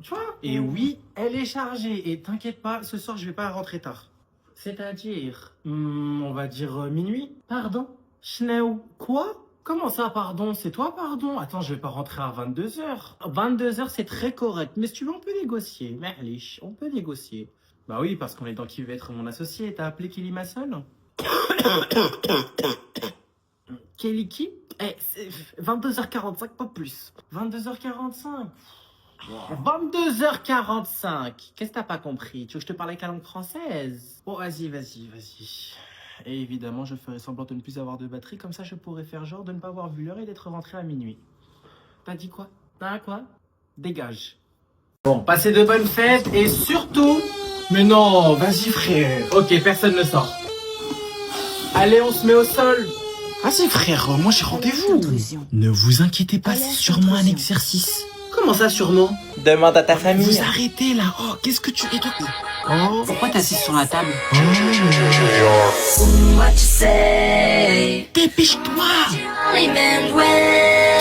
Tu vois? Et oui, elle est chargée. Et t'inquiète pas, ce soir, je vais pas rentrer tard. C'est-à-dire, on va dire minuit. Pardon? Schneu. Quoi? Comment ça, pardon? C'est toi, pardon? Attends, je vais pas rentrer à 22h. 22h, c'est très correct. Mais si tu veux, on peut négocier. Mehlich, on peut négocier. Bah oui, parce qu'on est dans qui veut être mon associé. T'as appelé Kelly Massol? Kelly qui? 22h45, pas plus. 22h45. 22h45. Qu'est-ce que t'as pas compris? Tu veux que je te parle avec la langue française? Bon, vas-y. Et évidemment, je ferai semblant de ne plus avoir de batterie, comme ça je pourrais faire genre de ne pas avoir vu l'heure et d'être rentré à minuit. T'as dit quoi? T'as quoi? Dégage. Bon, passez de bonnes fêtes et surtout... Mais non, vas-y frère. Ok, personne ne sort. Allez, on se met au sol. Vas-y frère, moi j'ai rendez-vous. Ne vous inquiétez pas, c'est sûrement un exercice. Comment ça sûrement? Demande à ta famille. Vous arrêtez là. Oh, qu'est-ce que tu... Et toi? Oh. Pourquoi t'es assise sur la table? Dépêche-toi.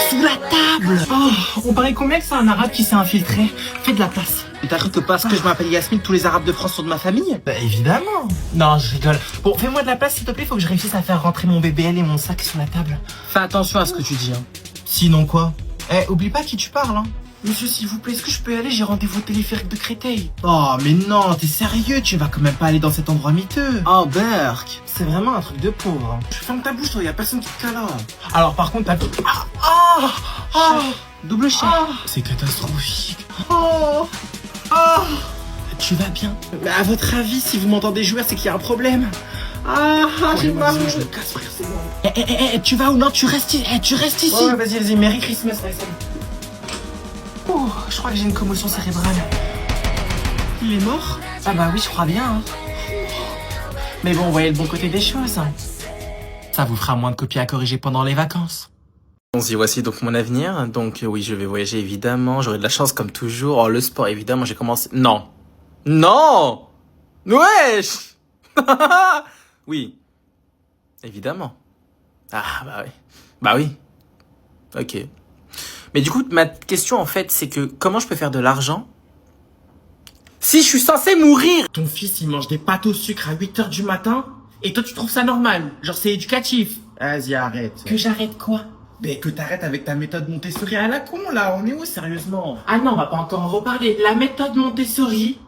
Sous la table. Oh, on paraît combien que c'est un arabe qui s'est infiltré? Fais de la place. Et t'as cru que parce que je m'appelle Yasmine, tous les arabes de France sont de ma famille? Bah évidemment. Non, je rigole. Bon, fais-moi de la place s'il te plaît, faut que je réussisse à faire rentrer mon BBL et mon sac sur la table. Fais attention à ce que tu dis, hein. Sinon quoi? Eh, oublie pas à qui tu parles, hein. Monsieur, s'il vous plaît, est-ce que je peux y aller? J'ai rendez-vous au téléphérique de Créteil. Oh, mais non, t'es sérieux? Tu vas quand même pas aller dans cet endroit miteux. Oh, Burk. C'est vraiment un truc de pauvre. Tu fermes ta bouche, toi, y a personne qui te cale. Alors, par contre, t'as... Double chef. C'est catastrophique. Tu vas bien? Mais à votre avis, si vous m'entendez jouer, c'est qu'il y a un problème. J'ai mal. Je me casse, frère, c'est bon. Tu vas où? Non, tu restes ici. Ouais, vas-y, Merry Christmas, Tyson. Oh, je crois que j'ai une commotion cérébrale. Il est mort? Ah bah oui, je crois bien. Hein. Mais bon, voyez le bon côté des choses. Ça vous fera moins de copies à corriger pendant les vacances. Bon, y voici donc mon avenir. Donc oui, je vais voyager évidemment. J'aurai de la chance comme toujours. Oh, le sport évidemment, j'ai commencé... Non. Wesh. Oui. Évidemment. Ah bah oui. Ok. Mais du coup, ma question en fait, c'est que comment je peux faire de l'argent si je suis censé mourir? Ton fils, il mange des pâtes au sucre à 8h du matin et toi, tu trouves ça normal? Genre, c'est éducatif. Vas-y, arrête. Que j'arrête quoi? Mais que t'arrêtes avec ta méthode Montessori à la con, là. On est où, sérieusement? Ah non, on va pas encore en reparler. La méthode Montessori,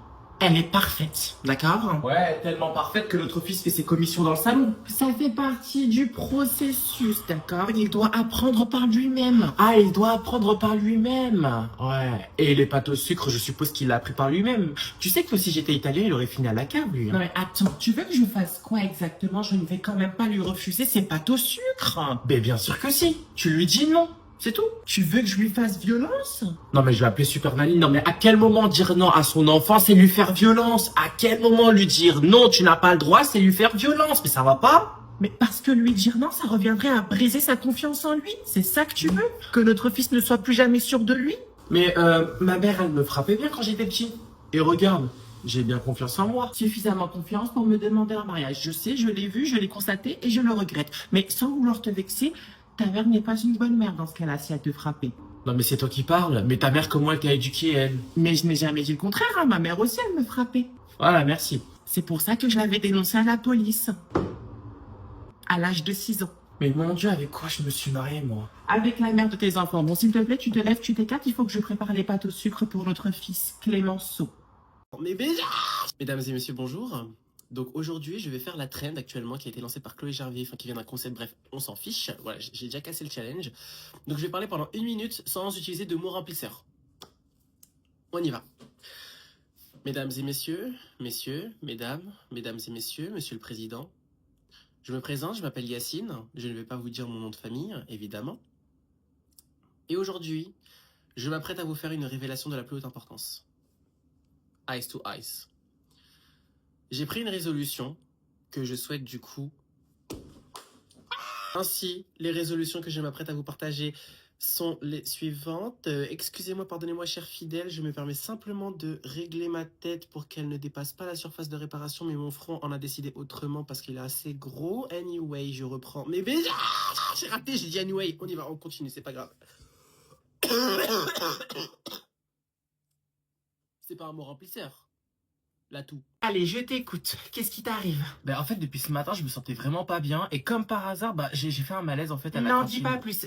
elle est parfaite, d'accord? Ouais, tellement parfaite que notre fils fait ses commissions dans le salon. Ça fait partie du processus, d'accord? Il doit apprendre par lui-même. Ah, il doit apprendre par lui-même. Ouais. Et les pâtes au sucre, je suppose qu'il l'a appris par lui-même. Tu sais que si j'étais italien, il aurait fini à la cave, lui. Non mais attends, tu veux que je fasse quoi exactement? Je ne vais quand même pas lui refuser ses pâtes au sucre. Ben bien sûr que si. Tu lui dis non. C'est tout. Tu veux que je lui fasse violence? Non mais je vais appeler Super Nanny. Non mais à quel moment dire non à son enfant, c'est lui faire violence? À quel moment lui dire non, tu n'as pas le droit, c'est lui faire violence? Mais ça va pas? Mais parce que lui dire non, ça reviendrait à briser sa confiance en lui. C'est ça que tu veux? Que notre fils ne soit plus jamais sûr de lui? Mais ma mère, elle me frappait bien quand j'étais petit. Et regarde, j'ai bien confiance en moi. Suffisamment confiance pour me demander un mariage. Je sais, je l'ai vu, je l'ai constaté et je le regrette. Mais sans vouloir te vexer, ta mère n'est pas une bonne mère dans ce cas-là si elle te frappait. Non mais c'est toi qui parles. Mais ta mère, comment elle t'a éduquée, elle? Mais je n'ai jamais dit le contraire, hein. Ma mère aussi, elle me frappait. Voilà, merci. C'est pour ça que je l'avais dénoncé à la police. À l'âge de 6 ans. Mais mon Dieu, avec quoi je me suis marié, moi? Avec la mère de tes enfants. Bon, s'il te plaît, tu te lèves, tu t'écartes, il faut que je prépare les pâtes au sucre pour notre fils, Clémenceau. Mais déjà! Mesdames et messieurs, bonjour. Donc aujourd'hui, je vais faire la trend actuellement qui a été lancée par Chloé Jarvier, enfin qui vient d'un concept, bref, on s'en fiche. Voilà, j'ai déjà cassé le challenge. Donc je vais parler pendant 1 minute sans utiliser de mots remplisseurs. On y va. Mesdames et messieurs, mesdames et messieurs, monsieur le président. Je me présente, je m'appelle Yacine, je ne vais pas vous dire mon nom de famille, évidemment. Et aujourd'hui, je m'apprête à vous faire une révélation de la plus haute importance. Eyes to eyes. J'ai pris une résolution que je souhaite du coup. Ainsi, les résolutions que je m'apprête à vous partager sont les suivantes. Excusez-moi, pardonnez-moi, cher fidèle, je me permets simplement de régler ma tête pour qu'elle ne dépasse pas la surface de réparation, mais mon front en a décidé autrement parce qu'il est assez gros. Anyway, je reprends. Mais j'ai raté, j'ai dit anyway. On y va, on continue, c'est pas grave. C'est pas un mot remplisseur. L'atout. Allez, je t'écoute. Qu'est-ce qui t'arrive? En fait, depuis ce matin, je me sentais vraiment pas bien. Et comme par hasard, j'ai fait un malaise, en fait, à la cantine. Non, dis pas plus.